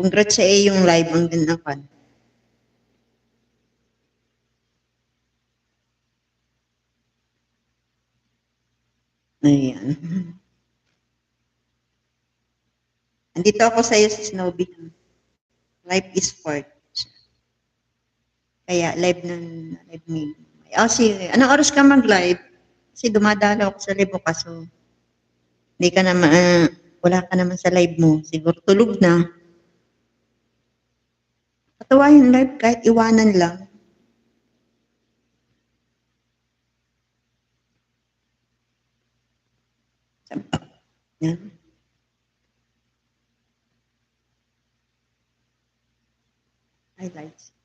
Congrats sa yung live ang ganapan. Ayan. Andito ako sa iyo si Snowby. Life is sport. Kaya live me. Sige. Anong oras ka mag-live? Kasi dumadalo ako sa live mo kaso hindi ka naman, wala ka naman sa live mo. Siguro tulog na. Katawa yung live kahit iwanan lang. Yan. Highlights.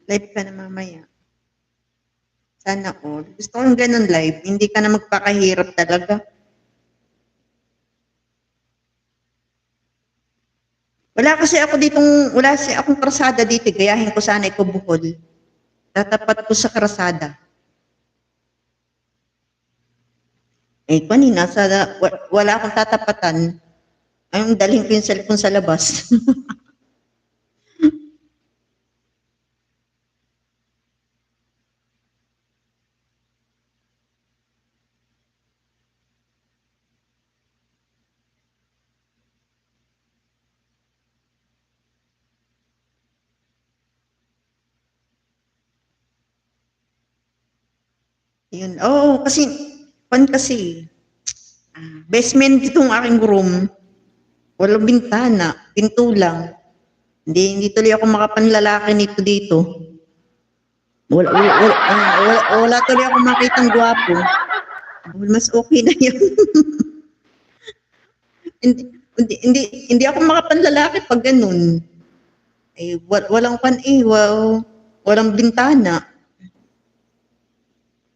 Live ka na mamaya. Sana all. Gusto kong ganun live. Hindi ka na magpakahirap talaga. Wala kasi akong krasada dito. Gayahin ko sana ito Bohol. Tatapat ko sa krasada. Kanina, wala akong tatapatan. Ayong dalhin ko yung cellphone sa labas. Yun. Kasi, basement itong aking room. Walang bintana. Pinto lang. Hindi tuloy ako makapanlalaki nito dito. Wala tuloy ako makitang gwapo. Mas okay na yun. hindi, hindi ako makapanlalaki pag ganun. Walang bintana.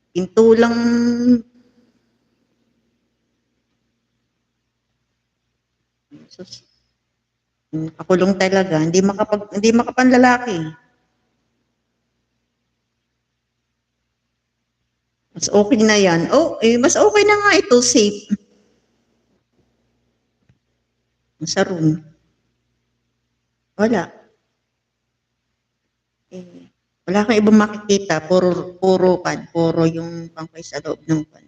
Pinto lang. Sus, pakulong talaga. Hindi makapanlalaki. Mas okay na yan. Mas okay na nga ito, safe. Sa room. Wala. Wala kang ibang makikita. Puro yung pangkay sa loob ng pan.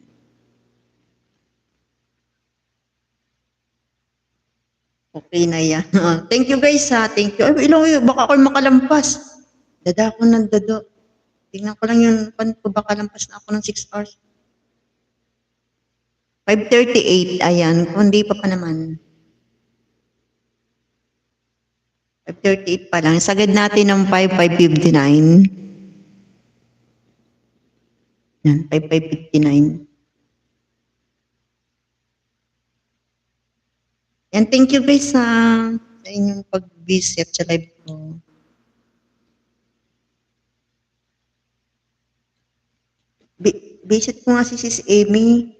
Okay na yan. Thank you guys ha. Thank you. Baka ako'y makalampas. Dada ako ng dado. Tingnan ko lang yung pan ko. Baka lampas na ako ng 6 hours. 5:38. Ayan. Kung hindi pa naman. 5:38 pa lang. Sagad natin ng 5:59. Yan. 5:59. Yan. Thank you guys sa inyong pag-visit sa live ko. Visit ko nga si Sis Amy.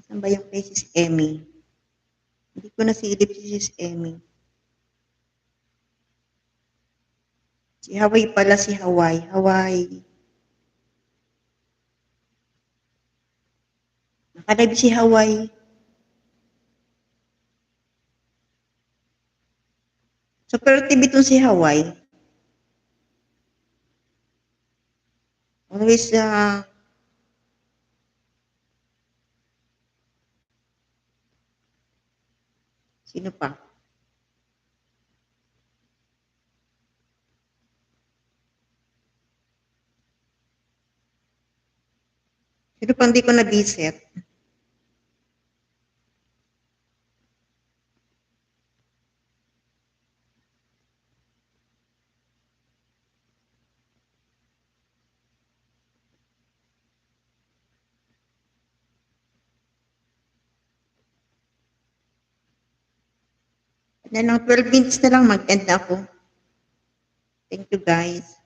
Saan ba yung kay Sis Amy? Hindi ko nasilip si Sis Amy. Si Hawaii pala, si Hawaii. Hawaii. Nakalive si Hawaii. Super TV itong si Hawaii. Always, sino pa? Sino pa hindi ko na-visit? Yan lang, 12 minutes na lang mag-end ako. Thank you guys.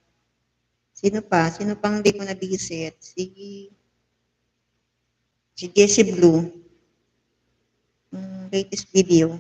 Sino pa? Sino pang hindi ko na-visit? Si Jessie Blue. Latest video.